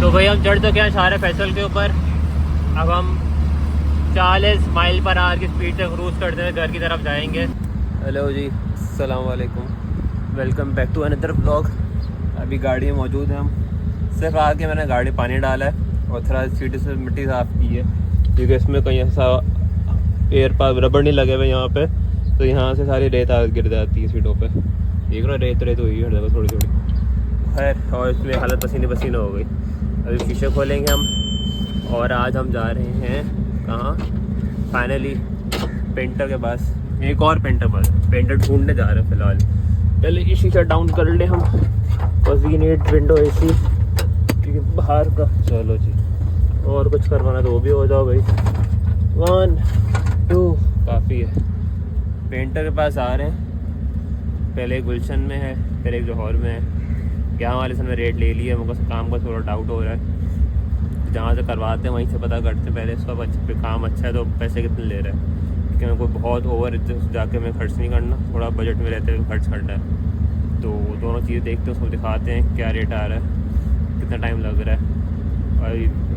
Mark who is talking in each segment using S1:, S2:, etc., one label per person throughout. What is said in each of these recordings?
S1: तो भाई हम चढ़ चुके हैं शार फैसल के ऊपर। अब हम 40 माइल पर आवर की स्पीड से क्रूज़ करते हुए घर की तरफ जाएंगे। हेलो जी, अस्सलाम वालेकुम, welcome back to another vlog. अभी गाड़ी में मौजूद हैं हम। सिर्फ आके मैंने गाड़ी पानी डाला है और थोड़ा सीट से मिट्टी साफ़ की है, क्योंकि इसमें कहीं ऐसा एयर पास रबड़ नहीं लगे हुए यहाँ पे, तो यहाँ से सारी रेत गिर जाती है सीटों पे। देख रहा रेत हुई है थोड़ी थोड़ी खैर, और इसमें हालत पसीने पसीने हो गई। अभी शीशे खोलेंगे हम और आज हम जा रहे हैं कहाँ, फाइनली पेंटर के पास। एक और पेंटर ढूंढने जा रहे हैं फ़िलहाल। पहले ये शीशा डाउन कर ले हम, बस वी नीड विंडो एसी क्योंकि बाहर का। चलो जी, और कुछ करवाना तो वो भी हो जाओ भाई। 1 2 काफ़ी है। पेंटर के पास आ रहे हैं, पहले एक गुलशन में है, फिर एक जौहर में है। यहाँ वाले से रेट ले लिया, मुझको काम का थोड़ा डाउट हो रहा है। जहाँ से करवाते हैं वहीं से पता करते हैं पहले इसका काम अच्छा है तो पैसे कितने ले रहे हैं, क्योंकि मेरे को बहुत ओवर जाके मैं खर्च नहीं करना, थोड़ा बजट में रहते हुए खर्च करना है। तो दोनों चीज़ें देखते हैं, उसको दिखाते हैं क्या रेट आ रहा है, कितना टाइम लग रहा है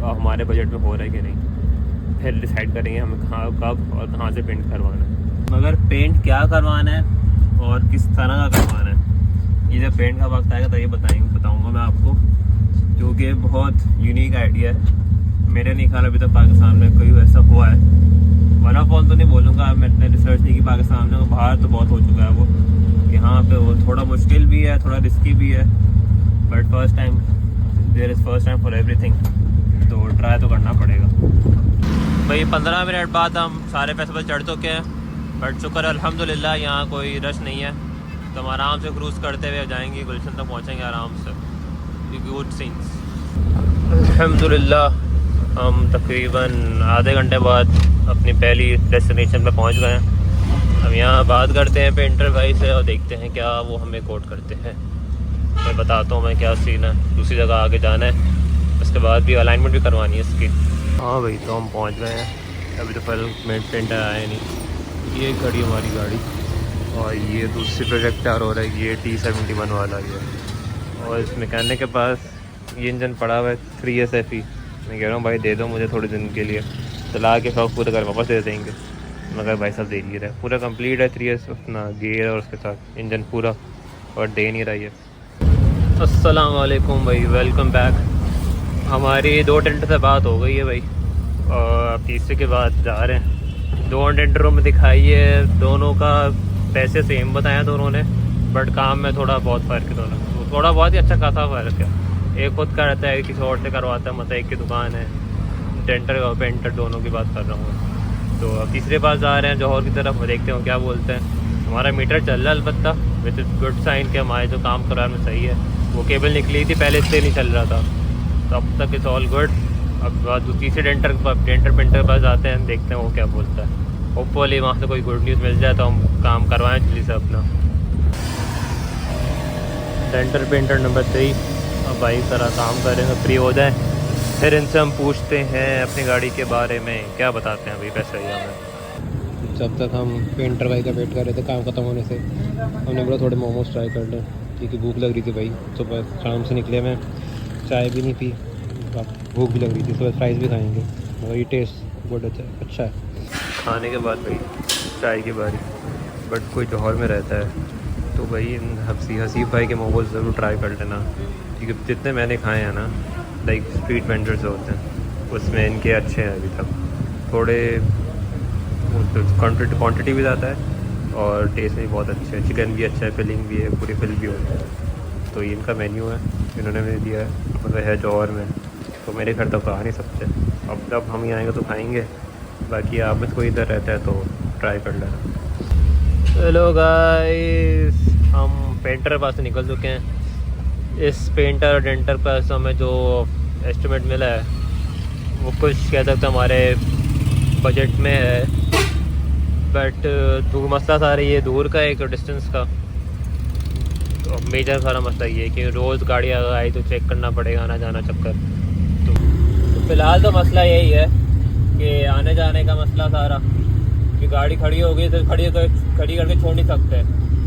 S1: और हमारे बजट में हो रहा है कि नहीं। फिर डिसाइड करेंगे हमें कहाँ कब और कहाँ से पेंट करवाना है। मगर पेंट क्या करवाना है और किस तरह का करवाना है, ये जब पेंट का वक्त आएगा तो ये बताऊँगा मैं आपको, क्योंकि बहुत यूनिक आइडिया है। मेरे नहीं ख्याल अभी तक पाकिस्तान में कोई ऐसा हुआ है। वन फोन तो नहीं बोलूँगा, मैंने रिसर्च नहीं की पाकिस्तान में, बाहर तो बहुत हो चुका है वो। यहाँ पे वो थोड़ा मुश्किल भी है, थोड़ा रिस्की भी है, but first time there is first time for everything, तो ट्राई तो करना पड़ेगा भाई। 15 मिनट बाद हम सारे पैसे पर चढ़ चुके हैं, बट शुक्र अल्हम्दुलिल्लाह यहाँ कोई रश नहीं है, तो हम आराम से क्रूज़ करते हुए जाएंगे, गुलशन तक पहुँचेंगे आराम से। गुड सीन्स अल्हम्दुलिल्लाह। हम तकरीबन आधे घंटे बाद अपनी पहली डेस्टिनेशन पे पहुंच गए हैं। अब यहाँ बात करते हैं पेंटर भाई से और देखते हैं क्या वो हमें कोट करते हैं। मैं बताता हूँ मैं क्या सीन है। दूसरी जगह आगे जाना है, उसके बाद भी अलाइनमेंट भी करवानी है इसकी। हाँ भाई, तो हम पहुँच गए हैं। अभी तो फल पेंटर आया नहीं। ये खड़ी हमारी गाड़ी और ये दूसरी प्रोजेक्ट तैयार हो रहा है, ये T71 वाला ये। और इस मैकेनिक के पास ये इंजन पड़ा हुआ है 3SFE। मैं कह रहा हूँ भाई दे दो मुझे थोड़े दिन के लिए, चला के शौक पूरा कर वापस दे देंगे, मगर भाई सब दे नहीं रहा है। पूरा कंप्लीट है 3S अपना गियर और उसके साथ इंजन पूरा, और दे नहीं रहा है। अस्सलाम वालेकुम भाई, वेलकम बैक। हमारी 2 टेंडर से बात हो गई है भाई, और तीसरे के बाद जा रहे हैं। 2 टेंडरों में दिखाई है, दोनों का पैसे सेम बताया दोनों ने, बट काम में थोड़ा बहुत फ़र्क है। दोनों थोड़ा बहुत ही अच्छा खासा फ़र्क है। एक खुद का रहता है, किसी और से करवाता है, मतलब एक की दुकान है। टेंटर और पेंटर दोनों की बात कर रहा हूँ। तो अब तीसरे पास जा रहे हैं जौहर की तरफ, देखते हैं क्या बोलते हैं। हमारा मीटर चल रहा है अलबत्ता, विच इज़ गुड साइन कि हमारे जो काम कराने में सही है। वो केबल निकली थी पहले, इसलिए नहीं चल रहा था, तो अब तक इज़ ऑल गुड। अब तीसरे पेंटर के पास जाते हैं, देखते हैं वो क्या बोलता है। होपफुली वहाँ से कोई गुड न्यूज़ मिल जाए तो हम काम करवाएँ जल्दी से अपना। टेंटर पेंटर नंबर 3 अब भाई तरह काम करेंगे, फ्री हो जाए, फिर इनसे हम पूछते हैं अपनी गाड़ी के बारे में, क्या बताते हैं भाई पैसे ही हमें। जब तक हम पेंटर भाई का वेट कर रहे थे काम खत्म होने से, हमने बोला थोड़े मोमोज ट्राई कर लें, क्योंकि भूख लग रही थी भाई। सुबह शाम से निकले, मैं चाय भी नहीं पी, भूख भी लग रही थी। सुबह फ्राइज़ भी खाएँगे, मगर ये टेस्ट बहुत अच्छा है। खाने के बाद भाई चाय की बारी, बट कोई जौहर में रहता है तो भाई हसीब भाई के मोमोज ज़रूर ट्राई कर लेना, क्योंकि जितने मैंने खाए हैं ना, लाइक स्ट्रीट वेंडर्स जो होते हैं उसमें इनके अच्छे हैं अभी तक। थोड़े क्वांटिटी भी ज़्यादा है और टेस्ट भी बहुत अच्छा है। चिकन भी अच्छा है, फिलिंग भी है, पूरी फिल भी होती है। तो ये इनका मेन्यू है, इन्होंने मुझे दिया है, मतलब है जौहर में, तो मेरे घर तक तो आ नहीं सकते। अब जब हम ही आएँगे तो खाएँगे, बाकी आप में कोई इधर रहता है तो ट्राई कर लेना। हेलो गाइस, हम पेंटर पास से निकल चुके हैं। इस पेंटर और डेंटर पास हमें जो एस्टिमेट मिला है वो कुछ कह सकते हमारे बजट में है, बट मसला सारा ये दूर का एक डिस्टेंस का। तो मेजर सारा मसला ये है कि रोज़ गाड़ी अगर आई तो चेक करना पड़ेगा, आना जाना चक्कर। तो फ़िलहाल तो मसला यही है कि आने जाने का मसला सारा, कि गाड़ी खड़ी हो गई तो खड़ी करके छोड़ नहीं सकते।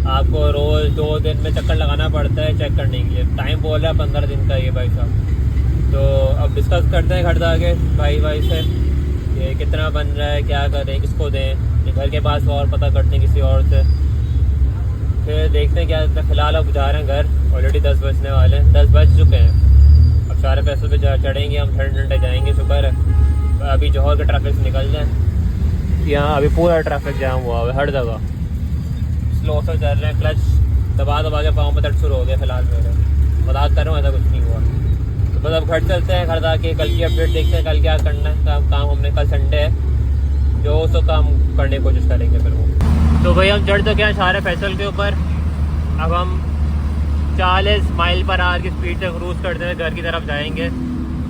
S1: आपको रोज़ 2 दिन में चक्कर लगाना पड़ता है चेक करने के लिए। टाइम बोल रहा है 15 दिन का ये भाई साहब। तो डिस्कस करते हैं घर जाके भाई से ये कितना बन रहा है, क्या करें, किसको दें, घर के पास और पता करते हैं किसी और से, फिर देखते हैं क्या। फिलहाल अब जा रहे हैं घर, ऑलरेडी 10 बजने वाले हैं, 10 बज चुके हैं। अब सारे पैसों पे चढ़ेंगे हम, ठंडे ठंडे जाएंगे। शुक्र है अभी जौहर के ट्रैफिक से निकल जाएँ। यहाँ अभी पूरा ट्रैफिक जाम हुआ है हर जगह, स्लो से चल रहे हैं, क्लच दबा के पाँव में दर्द शुरू हो गया। फिलहाल मेरे मजाक कर रहा हूँ, ऐसा कुछ नहीं हुआ। तो बस अब घर चलते हैं, घर जाके कल की अपडेट देखते हैं, कल क्या करना है। काम हमने कल संडे है, जो उसको काम करने की कोशिश करेंगे फिर वो। तो भाई हम चढ़ तो क्या सारे फैसल के ऊपर। अब हम 40 माइल पर आवर की स्पीड से क्रूज करते हुए घर की तरफ जाएंगे।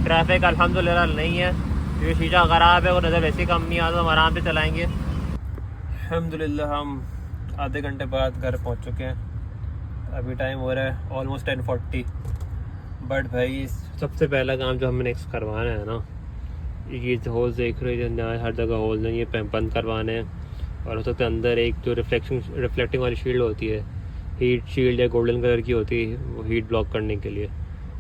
S1: ट्रैफिक अल्हम्दुलिल्लाह नहीं है, क्योंकि शीशा ख़राब है, वो नज़र वैसे कम नहीं आता, हम आराम से चलाएँगे। अल्हम्दुलिल्लाह हम आधे घंटे बाद घर पहुंच चुके हैं। अभी टाइम हो रहा है ऑलमोस्ट 10:40। बट भाई सबसे पहला काम जो हमें नेक्स्ट करवाना है ना, ये होल देख रहे हैं, हर जगह होल नहीं, ये बंद करवाने हैं। और उसके अंदर एक जो रिफ्लेक्टिंग वाली शील्ड होती है, हीट शील्ड या गोल्डन कलर की होती है, वो हीट ब्लॉक करने के लिए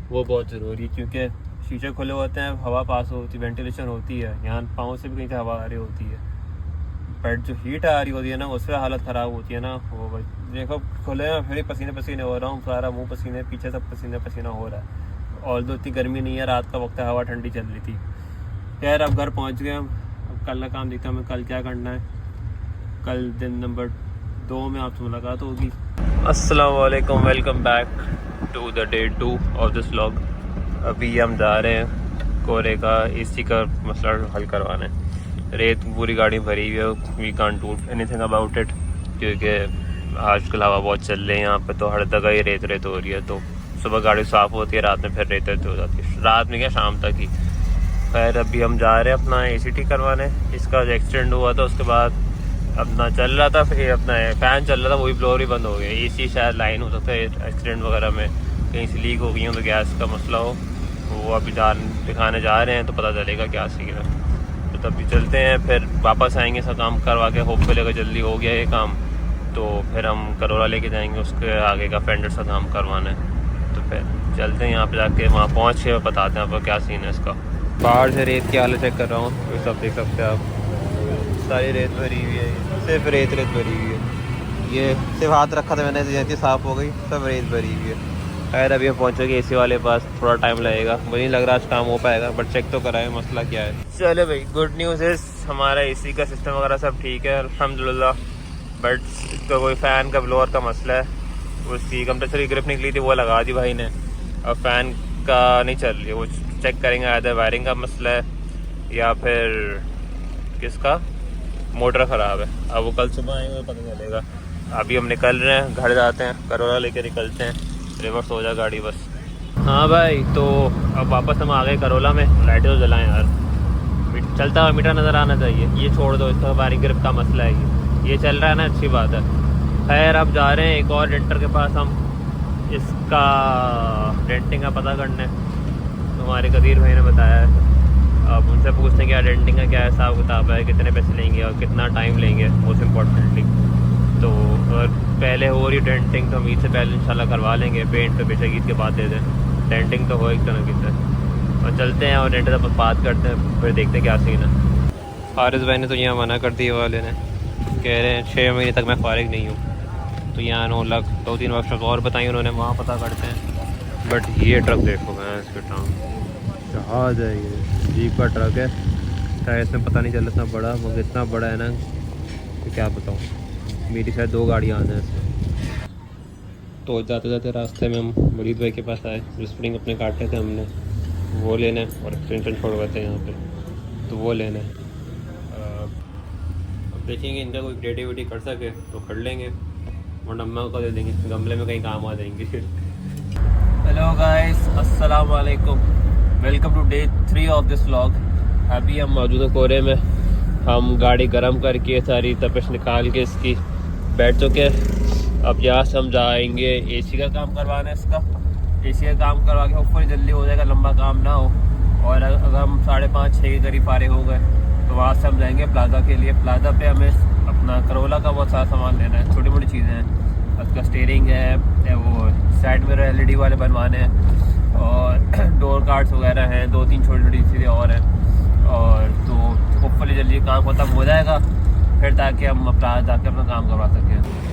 S1: वो बहुत ज़रूरी है। क्योंकि शीशे खुले होते हैं, हवा पास होती है, वेंटिलेशन होती है, यहाँ पाँव से भी कहीं से हवा आ रही होती है। बट जो हीट आ रही होती है ना, उससे हालत ख़राब होती है ना। वो भाई देखो खुले हैं, फिर पसीने पसीने हो रहा हूँ, सारा मुंह पसीने, पीछे सब पसीने पसीना हो रहा है। और दो इतनी गर्मी नहीं है, रात का वक्त है, हवा ठंडी चल रही थी। खैर अब घर पहुँच गए हम। अब कल का काम देखते हैं हमें कल क्या करना है। कल दिन नंबर 2 में आपसे मुलाकात होगी। अस्सलाम वालेकुम, welcome back to the day 2 of this vlog. अभी हम जा रहे हैं कोरे का AC का मसला हल करवाने। रेत पूरी गाड़ी भरी हुई है, we can't do anything about it, क्योंकि आजकल हवा बहुत चल रही है यहाँ पे, तो हर जगह ही रेत हो रही है। तो सुबह गाड़ी साफ़ होती है, रात में फिर रेत हो जाती है, रात में क्या शाम तक ही। खैर अभी हम जा रहे हैं अपना ACT करवाने। इसका एक्सीडेंट हुआ था, उसके बाद अपना चल रहा था, फिर अपना फ़ैन चल रहा था, वही ब्लोअर ही बंद हो गया। AC शायद लाइन हो सकता है एक्सीडेंट वगैरह में कहीं से लीक हो गई हो, तो गैस का मसला हो। वो अभी दिखाने जा रहे हैं तो पता चलेगा क्या सीन है। तो तभी चलते हैं, फिर वापस आएंगे, सब काम करवा के। होपफुली अगर जल्दी हो गया ये काम तो फिर हम करोला लेके जाएंगे, उसके आगे का फेंडर सा काम करवाना है। तो फिर चलते हैं यहाँ पे, जाके वहाँ पहुँच के बताते हैं आपको क्या सीन है इसका। बाहर से रेत की हालत चेक कर रहा हूँ, तो सब देख सकते हैं आप, सारी रेत भरी हुई है, सिर्फ रेत भरी हुई है। ये सिर्फ हाथ रखा था मैंने, जैसे साफ़ हो गई, सब रेत भरी हुई है। खैर अभी हम पहुँचेंगे AC वाले पास, थोड़ा टाइम लगेगा, मुझे नहीं लग रहा आज काम हो पाएगा, बट चेक तो कराए मसला क्या है। चलो भाई, गुड न्यूज़ है हमारा AC का सिस्टम वगैरह सब ठीक है अल्हम्दुलिल्लाह। बट इसका कोई फ़ैन का ब्लोअर का मसला है, उसकी कंप्रेसर की ग्रिप निकली थी, वो लगा दी भाई ने। अब फ़ैन का नहीं चल रही है, वो चेक करेंगे, आधा वायरिंग का मसला है या फिर किसका मोटर ख़राब है। अब वो कल सुबह आएंगे तो पता चलेगा। अभी हम निकल रहे हैं, घर जाते हैं, करोला लेके निकलते हैं, रिवर्स हो जाए गाड़ी बस। हाँ भाई, तो अब वापस हम आ गए करोला में। लाइटें तो जलाएं यार, चलता हुआ मीटर नज़र आना चाहिए। ये छोड़ दो, इसका वायरिंग ग्रिप का मसला है, ये चल रहा है ना, अच्छी बात है। खैर अब जा रहे हैं एक और डेंटर के पास, हम इसका डेंटिंग का पता करने। तो हमारे कदीर भाई ने बताया है, अब उनसे पूछते हैं क्या डेंटिंग का क्या हिसाब किताब है, कितने पैसे लेंगे और कितना टाइम लेंगे मोस्ट इम्पॉर्टेंटली। तो अगर पहले हो रही डेंटिंग तो हम ईद से पहले इंशाल्लाह करवा लेंगे। पेंट तो बेशक ईद के बाद दे दें, डेंटिंग तो हो एक तरह की से। और चलते हैं और डेंटर से बात करते हैं, फिर देखते हैं क्या सीन है। हारिस भाई ने तो यहाँ मना कर दिया, वाले ने कह रहे हैं 6 महीने तक मैं फारिग नहीं हूँ। तो यहाँ 9 लाख 2-3 वर्कशॉप और बताई उन्होंने, वहाँ पता करते हैं। बट ये ट्रक देखो, मैं इसके टांग जहाज है, ये जीप का ट्रक है। टायर इसमें पता नहीं चल इतना बड़ा, मगर इतना बड़ा है ना तो क्या बताऊँ। मेरी शायद 2 गाड़ियाँ आना है इसमें। तो जाते जाते रास्ते में हम मरीद भाई के पास आए, जो स्प्रिंग अपने काटे थे हमने, वो लेने और एक्सटेंशन छोड़वाए थे यहाँ पे, तो वो लेने। अब देखेंगे इनका कोई क्रिएटिविटी कर सके तो कर लेंगे, वरना अम्मा को दे देंगे, गमले में कहीं काम आ जाएंगे। हेलो गाइस, अस्सलाम वालेकुम, welcome to day 3 of this vlog. अभी हम मौजूद हैं कोरे में। हम गाड़ी गर्म करके सारी तपिश निकाल के इसकी बैठ चुके। अब यहाँ से हम जाएंगे AC का काम करवाना है इसका। AC का काम करवा के होपफुली जल्दी हो जाएगा, लंबा काम ना हो। और अगर हम 5:30-6 के करीब फारिग हो गए तो वहाँ से हम जाएंगे प्लाजा के लिए। प्लाजा पे हमें अपना करोला का बहुत सारा सामान लेना है, छोटी मोटी चीज़ें हैं। उसका स्टीयरिंग है, वो साइड मिरर LED वाले बनवाने हैं, और डोर कार्ड्स वगैरह हैं, 2-3 छोटी चीज़ें और हैं। और तो होपफुली जल्दी काम खत्म हो जाएगा फिर, ताकि हम अपना जाके अपना काम करवा सकें।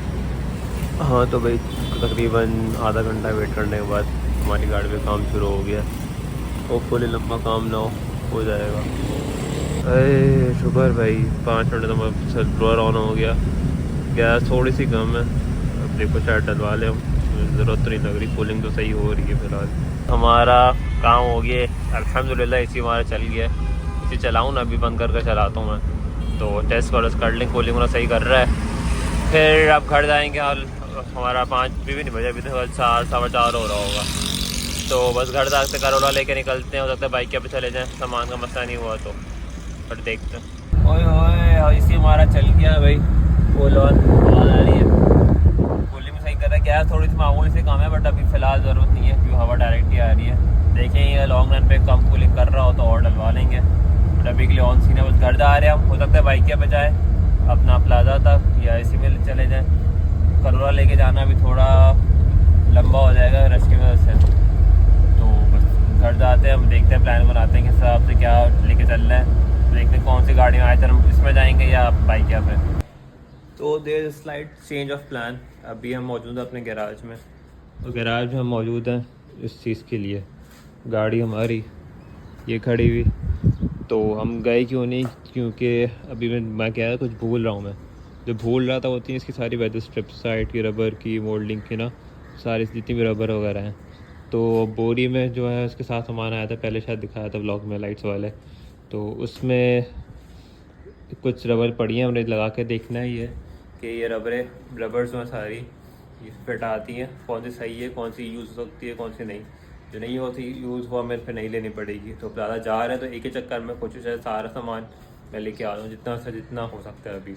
S1: हाँ तो भाई तकरीबन आधा घंटा वेट करने के बाद हमारी गाड़ी में काम शुरू हो गया। होपफुली लंबा काम ना हो जाएगा। अरे शुक्र भाई 5 मिनट तो ब्लोअर ऑन हो गया। गैस थोड़ी सी कम है, अब देखो शायद डलवा लें, ज़रूरत तो नहीं लग रही, कूलिंग तो सही हो रही है फ़िलहाल। हमारा काम हो गया अल्हम्दुलिल्लाह, इसी हमारा चल गया। इसी चलाऊँ ना, अभी बंद करके चलाता हूँ मैं, तो टेस्ट वॉरस कर लें, कूलिंग वाला सही कर रहा है। फिर अब घर जाएँगे। हाल हमारा 5 भी नहीं बजे, अभी तो 4 सवा 4 हो रहा होगा। तो बस घर जाते करोला लेके निकलते हैं। हो सकता है बाइक के पे चले जाएं, सामान का मसला नहीं हुआ तो, पर देखते हैं। ओए ओए इसी हमारा चल गया भाई, फुल ऑन आ रही है, कूलिंग सही कर रहा है। गैस थोड़ी सी मामूली से कम है, बट अभी फ़िलहाल ज़रूरत नहीं है क्योंकि हवा डायरेक्ट ही आ रही है। देखें ये लॉन्ग रन पे कम कूलिंग कर रहा हो तो और डलवा लेंगे, बट अभी के लिए ऑन सीन है। बस घर जा रहे हैं हम। हो सकता है बाइक के बजाय अपना प्लाजा तक या इसी में चले जाएँ। करोला लेके जाना भी थोड़ा लंबा हो जाएगा रश की वजह से, तो बस घर जाते हैं हम, देखते हैं, प्लान बनाते हैं कि हिसाब से क्या लेके चल रहे हैं, देखते हैं कौन सी गाड़ी में आए थे, हम इसमें जाएंगे या बाइक या पे। तो there slight change of plan. अभी हम मौजूद हैं अपने गैराज में, तो गैराज में हम मौजूद हैं इस चीज़ के लिए, गाड़ी हमारी ये खड़ी हुई। तो हम गए क्यों नहीं, क्योंकि अभी मैं कह रहा कुछ भूल रहा हूँ। मैं जो भूल रहा था होती है इसकी सारी वेदर स्ट्रिप्स, साइड की रबर की मोल्डिंग की ना, सारी जितनी भी रबर वगैरह हैं। तो बोरी में जो है उसके साथ सामान आया था, पहले शायद दिखाया था व्लॉग में लाइट्स वाले, तो उसमें कुछ रबर पड़ी हैं। हमने लगा के देखना ही है कि ये रबर्स में सारी फिट आती हैं, कौन सी सही है, कौन सी यूज़ हो सकती है, कौन सी नहीं। जो नहीं होती यूज़ हुआ मेरे पे नहीं लेनी पड़ेगी। तो ज़्यादा जा रहे हैं तो एक ही चक्कर में कोशिश है सारा सामान मैं लेके आ रहा हूँ, जितना से जितना हो सकता है अभी।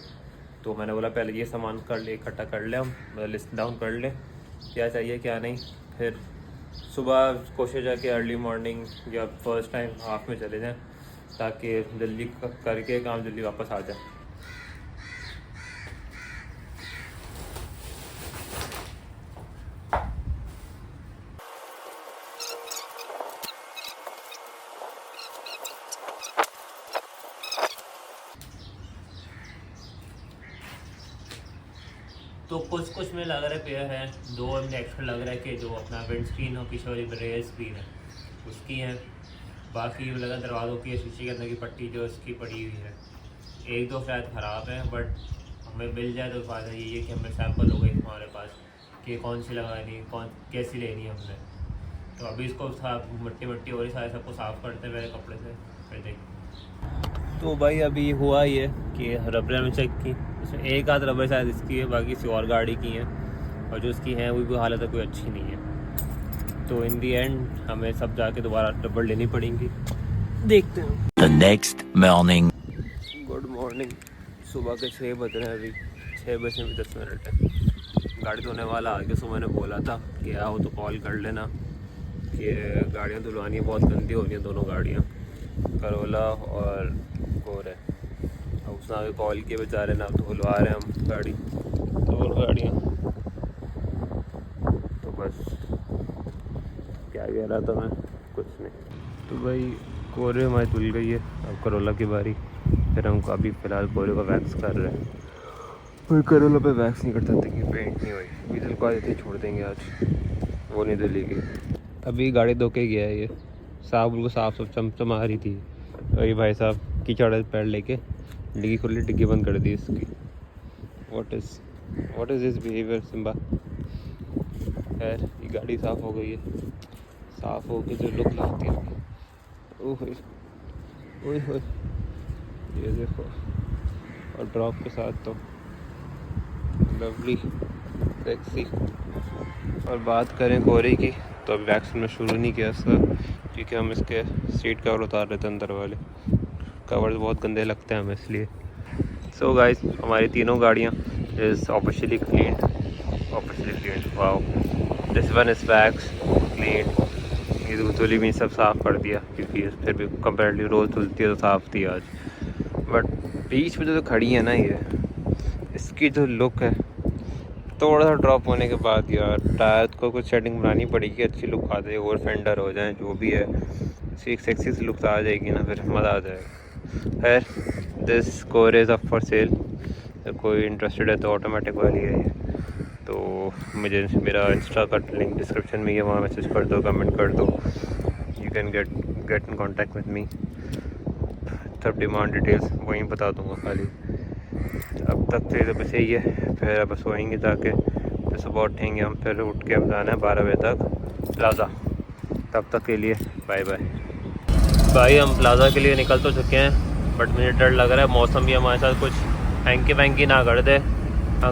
S1: तो मैंने बोला पहले ये सामान कर ले, इकट्ठा कर ले, हम लिस्ट डाउन कर ले क्या चाहिए क्या नहीं। फिर सुबह कोशिश है कि अर्ली मॉर्निंग या फर्स्ट टाइम हाफ में चले जाएं, ताकि जल्दी करके काम जल्दी वापस आ जाए। तो कुछ में लग रहा है पेयर है, 2 में एक्स्ट्रा लग रहा है कि जो अपना विंड स्क्रीन और पीछे वाली रेयर स्क्रीन है उसकी है। बाकी लगा दरवाज़ों की शीशे के अंदर की पट्टी जो इसकी पड़ी हुई है, 1-2 शायद ख़राब है, बट हमें मिल जाए तो फ़ायदा ये है कि हमें सैम्पल हो गई हमारे पास कि कौन सी लगानी, कौन कैसी लेनी है हमने। तो अभी इसको मिट्टी हो रही, सारे सबको साफ़ करते हैं मेरे कपड़े से, फिर देखते। तो भाई अभी हुआ ये कि रबर में चेक की, इसमें एक आध रबर शायद इसकी है, बाकी किसी और गाड़ी की है, और जो इसकी हैं वो भी हालत कोई अच्छी नहीं है। तो इन दी एंड हमें सब जाके दोबारा रबर लेनी पड़ेंगी, देखते हैं।
S2: The next morning.
S1: Good morning. सुबह के 6 बज रहे हैं, अभी 6 बजने में 10 मिनट है। गाड़ी धोने वाला आ गया, सुबह ने बोला था कि आओ तो कॉल कर लेना कि गाड़ियाँ धुलवानी है, बहुत गंदी हो रही हैं दोनों गाड़ियाँ, करोला और गोर है। अब उसने आगे कॉल किए बेचारे ना, धुलवा रहे हैं हम गाड़ी, दोनों गाड़ियाँ। तो बस क्या कह रहा था मैं, कुछ नहीं। तो भाई कोरे हमारी धुल गई है, अब करोला की बारी। फिर हम अभी फ़िलहाल कोरे का वैक्स कर रहे हैं, फिर करोला पे वैक्स नहीं करते थे कि पेंट नहीं हुई, डीजल को आते छोड़ देंगे आज, वो नहीं धुलेगी। अभी गाड़ी धो के गया है ये, साफ बिल्कुल साफ चमचमा रही थी। वही भाई साहब कीचड़ पैर लेके डिग्गी खुली, डिग्गी बंद कर दी इसकी। What is this behaviour Simba. खैर ये गाड़ी साफ़ हो गई है, साफ़ हो के जो लुक लगती है, ओह ये देखो, और ड्रॉप के साथ तो लवली सेक्सी। और बात करें कोरे की, तो अभी वैक्स में शुरू नहीं किया इसका, क्योंकि हम इसके सीट कवर उतार रहे थे, अंदर वाले कवर्स बहुत गंदे लगते हैं हमें, इसलिए। सो गाइस हमारी तीनों गाड़ियाँ is officially clean, wow. This one is wax clean, ये धुली भी सब साफ़ कर दिया, क्योंकि फिर भी कंपेरेटिवली रोज़ धुलती है तो साफ़ थी आज। बट बीच में जो खड़ी है ना, ये इसकी जो लुक है थोड़ा सा ड्रॉप होने के बाद यार टायर को कुछ सेटिंग बनानी पड़ेगी, अच्छी लुक आ जाए, और फेंडर हो जाए जो भी है, एक सेक्सी सी लुक आ जाएगी ना, फिर मज़ा आ जाएगा। खैर this core is up for sale, कोई इंटरेस्टेड है तो ऑटोमेटिक वाली है ये। तो मुझे मेरा इंस्टा का लिंक डिस्क्रिप्शन में है, वहाँ मैसेज कर दो, कमेंट कर दो, you can get in contact with me. सब डिमांड डिटेल्स वहीं बता दूँगा खाली। अब तक तो बस यही है, फिर अब सोएंगे जाके, फिर सुबह उठेंगे हम, फिर उठ के हम जाना है 12 बजे तक प्लाज़ा। तब तक के लिए बाय बाय। भाई हम प्लाज़ा के लिए निकल तो चुके हैं, बट मुझे डर लग रहा है, मौसम भी हमारे साथ कुछ हैंकी वैंकी ना कर दे।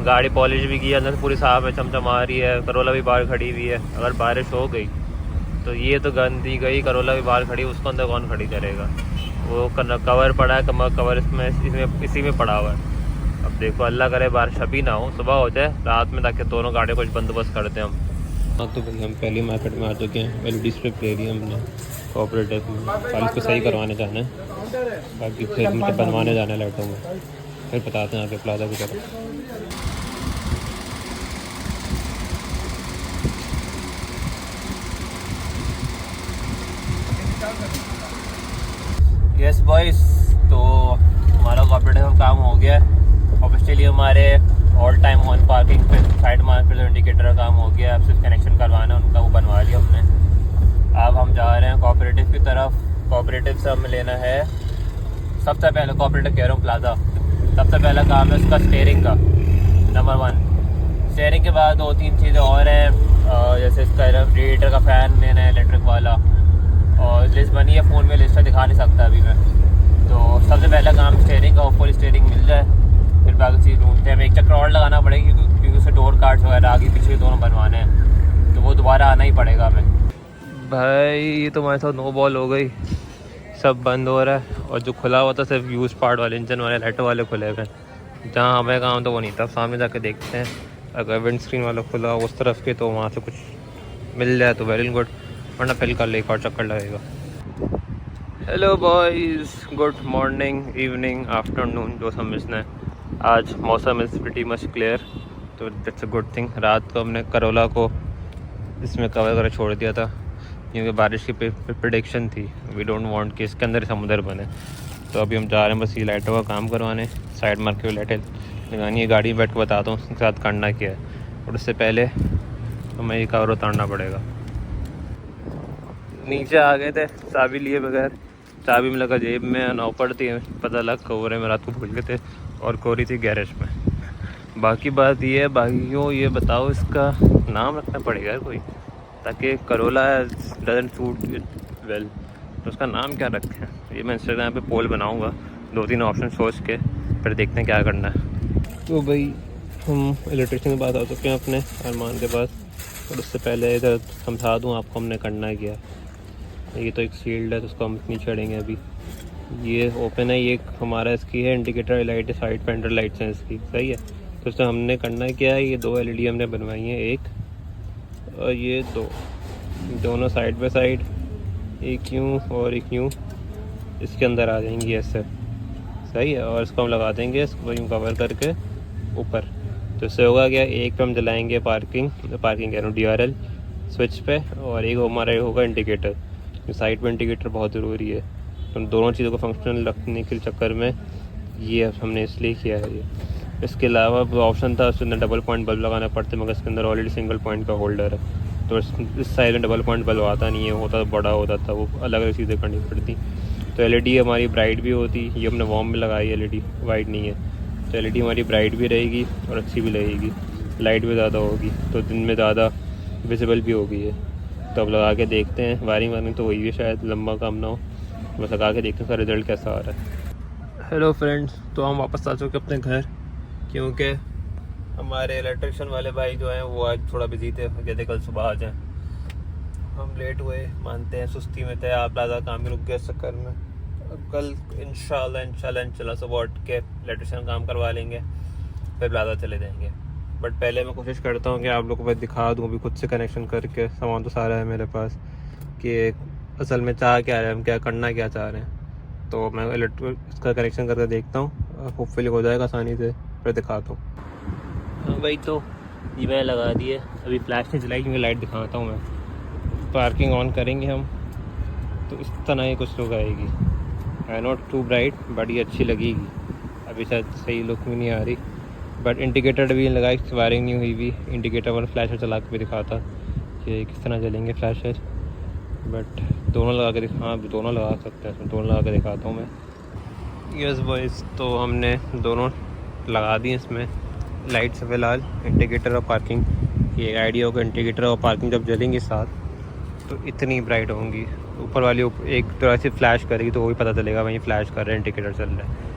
S1: गाड़ी पॉलिश भी की है, अंदर पूरी साफ है, चमचमा रही है, करोला भी बाहर खड़ी हुई है। अगर बारिश हो गई तो ये तो गंदी गई, करोला भी बाहर खड़ी, उसको अंदर कौन खड़ी करेगा। वो कवर पड़ा है, कवर इसमें इसी में पड़ा हुआ है। अब देखो अल्लाह करे बारिश अभी ना हो, सुबह हो जाए रात में, ताकि दोनों गाड़ियों को बंदोबस्त करते हैं हम। हाँ तो भाई हम पहले मार्केट में आ चुके हैं, LED स्ट्रिप ले ली हमने कोऑपरेटिव में, कल को सही करवाने जाना है, बाकी फिर मतलब बनवाने जाना है लाइटों में, फिर बताते हैं आगे प्लाज़ा की तरफ। यस बॉयस, तो हमारा कोऑपरेटिव का काम हो गया है। ऑब्वियसली हमारे ऑल टाइम ऑन पार्किंग पे साइड मार्केट जो इंडिकेटर का काम हो गया, अब सिर्फ कनेक्शन करवाना है उनका, वो बनवा लिया हमने। अब हम जा रहे हैं कोऑपरेटिव की तरफ। कोऑपरेटिव से हमें लेना है, सबसे पहले कोऑपरेटिव कह रहा हूँ प्लाज़ा, सबसे पहला काम है उसका स्टीयरिंग का, नंबर 1। स्टीयरिंग के बाद 2-3 चीज़ें और हैं, जैसे इसका रेडिएटर का फ़ैन लेना है इलेक्ट्रिक वाला, और लिस्ट बनी है फ़ोन में, लिस्ट दिखा नहीं सकता अभी मैं। तो सबसे पहला काम स्टीयरिंग का, फुल स्टीयरिंग मिल जाए, फिर बाकी चीज़ ढूंढते हैं। हमें एक चक्कर और लगाना पड़ेगा क्योंकि उससे डोर कार्ड्स वगैरह आगे पीछे दोनों बनवाने हैं, तो वो दोबारा आना ही पड़ेगा हमें। भाई ये तो हमारे साथ नो बॉल हो गई, सब बंद हो रहा है, और जो खुला हुआ था सिर्फ यूज़ पार्ट वाले, इंजन वाले, लाइटों वाले खुले हुए हैं। जहाँ हमें काम तो वो नहीं था, सामने जाके देखते हैं, अगर विंड स्क्रीन वाला खुला हो उस तरफ के तो वहाँ से कुछ मिल जाए तो वेरी गुड, वरना फिर कल एक और चक्कर लगेगा। Hello boys, good morning, evening, afternoon, जो समझना है। आज मौसम इज़ प्रीटी मच क्लियर, तो दैट्स अ गुड थिंग। रात को हमने करोला को इसमें कवर कर छोड़ दिया था क्योंकि बारिश की प्रेडिक्शन थी, वी डोंट वांट कि इसके अंदर समुद्र बने। तो अभी हम जा रहे हैं बस ये लाइटों का काम करवाने, साइड मार के लाइटें लगानी है। गाड़ी में बैठ के बताता हूँ उसके साथ करना क्या है, और उससे पहले हमें ये कवर उतारना पड़ेगा। नीचे आ गए थे चाबी लिए बगैर, चाबी में लगा जेब में, नौ पड़ती है, पता लग कोरे में रात को भूल गए थे, और कोरी थी गैरेज में। बाकी बात ये है, बाकियों ये बताओ इसका नाम रखना पड़ेगा यार कोई, ताकि करोला डजंट सूट वेल, तो उसका नाम क्या रखें। ये मैं इंस्टाग्राम पे पोल बनाऊंगा, 2-3 ऑप्शन सोच के, फिर देखते हैं क्या करना है। तो भाई हम इलेक्ट्रिशियन के पास आ चुके हैं अपने अरमान के पास, और उससे पहले इधर समझा दूँ आपको हमने करना क्या। ये तो एक शील्ड है तो उसको हम नहीं चढ़ेंगे अभी, ये ओपन है, ये हमारा इसकी है indicator light, side fender lights हैं इसकी, सही है। तो उससे हमने करना क्या है, ये 2 LED हमने बनवाई हैं, एक और ये 2, दोनों साइड बाय साइड, एक यूँ और एक यूँ, इसके अंदर आ जाएंगी ऐसे, सही है। और इसको हम लगा देंगे, इसको यूँ कवर करके ऊपर। तो इससे होगा क्या, एक पे हम जलाएंगे पार्किंग कह रहा हूँ DRL स्विच पे, और एक हमारा होगा इंडिकेटर। साइड पे इंडिकेटर बहुत ज़रूरी है, तो दोनों चीज़ों को फंक्शनल रखने के चक्कर में ये हमने इसलिए किया है ये। इसके अलावा ऑप्शन था उसके अंदर डबल पॉइंट बल्ब लगाना पड़ते, मगर इसके अंदर ऑलरेडी सिंगल पॉइंट का होल्डर है, तो इस साइड में डबल पॉइंट बल्ब आता नहीं है, होता बड़ा होता था, वो अलग अलग चीज़ें करनी पड़ती। तो LED हमारी ब्राइट भी होती, ये हमने वार्म में लगाई, LED वाइट नहीं है, तो LED हमारी ब्राइट भी रहेगी और अच्छी भी लगेगी, लाइट भी ज़्यादा होगी, तो दिन में ज़्यादा विजिबल भी होगी ये। तो अब लगा के देखते हैं, वायरिंग तो वही है, शायद लंबा काम ना हो, बस लगा के देखते हैं उसका रिज़ल्ट कैसा आ रहा है। हेलो फ्रेंड्स, तो हम वापस आ चुके अपने घर, क्योंकि हमारे इलेक्ट्रिशियन वाले भाई जो हैं वो आज थोड़ा बिजी थे, कहते कल सुबह आ जाएँ। हम लेट हुए, मानते हैं, सुस्ती में थे, आप ज़्यादा काम ही रुक गया इस चक्कर में। कल इंशाल्लाह सुबह उठ के इलेक्ट्रिशियन काम करवा लेंगे, फिर प्लाज़ा चले जाएंगे। बट पहले मैं कोशिश करता हूँ कि आप लोगों को मैं दिखा दूँ अभी खुद से कनेक्शन करके, सामान तो सारा है मेरे पास, कि असल में चाह क्या रहे हैं, हम क्या करना क्या चाह रहे हैं। तो मैं इसका कनेक्शन करके देखता हूँ, होपफुली हो जाएगा आसानी से, फिर दिखाता हूँ। हाँ भाई, तो ये मैंने लगा दी है। अभी फ्लैश नहीं चलाई क्योंकि लाइट दिखाता हूँ मैं। पार्किंग ऑन करेंगे हम तो इस तरह ही कुछ लुक आएगी। आई नॉट टू ब्राइट बट ये अच्छी लगेगी। अभी शायद सही लुक में नहीं आ रही बट इंडिकेटर भी लगाई, वायरिंग नहीं हुई भी। इंडिकेटर वाला फ्लैशर चला के भी दिखाता कि किस तरह चलेंगे फ्लैशर, बट दोनों लगा के हाँ दोनों लगा सकते हैं, दोनों लगा के दिखाता हूँ मैं। यस बॉयज़, तो हमने दोनों लगा दी इसमें लाइट से फ़िलहाल, इंडिकेटर और पार्किंग। ये आइडिया होगा इंडिकेटर और पार्किंग जब जलेंगी साथ तो इतनी ब्राइट होंगी। ऊपर वाली एक तरह से फ्लैश करेगी तो वही पता चलेगा वहीं फ्लैश कर रहे हैं, इंडिकेटर चल रहा है।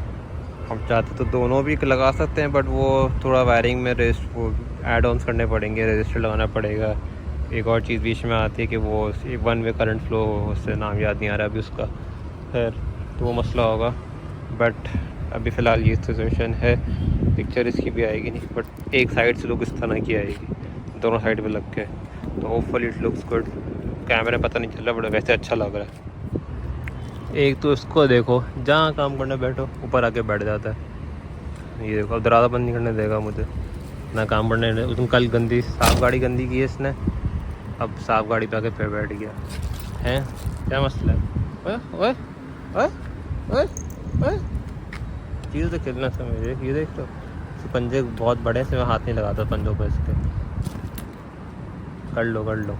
S1: हम चाहते तो दोनों भी लगा सकते हैं बट वो थोड़ा वायरिंग में वो ऐड ऑन्स करने पड़ेंगे, रजिस्टर लगाना पड़ेगा। एक और चीज़ बीच में आती है कि वो वन वे करंट फ्लो, उससे नाम याद नहीं आ रहा अभी उसका, खैर तो वो मसला होगा। बट अभी फ़िलहाल ये सिचुएशन है। पिक्चर इसकी भी आएगी नहीं बट एक साइड से लुक इस तरह की आएगी, दोनों साइड पे लग के, तो होपफुली इट लुक्स गुड। कैमरे में पता नहीं चल रहा बट वैसे अच्छा लग रहा है। एक तो इसको देखो, जहाँ काम करने बैठो ऊपर आके बैठ जाता है। ये देखो अब दरवाज़ा बंद नहीं करने देगा मुझे ना काम करने। उसने कल गंदी साफ गाड़ी गंदी की है इसने, अब साफ गाड़ी पे आके फिर बैठ गया है। क्या मसला है? ओए ओए ओए ओए ओए, चीज़ तो खेलना था मुझे। ये देख तो पंजे बहुत बड़े से, मैं हाथ नहीं लगाता पंजों पर इसके। कर लो कर लो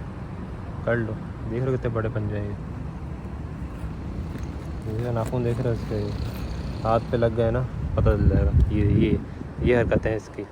S1: कर लो, देख रहे हो कितने बड़े पंजे हैं ये नाखून देख रहे हो इसके, हाथ पे लग गए ना पता चल जाएगा। ये हरकतें हैं इसकी।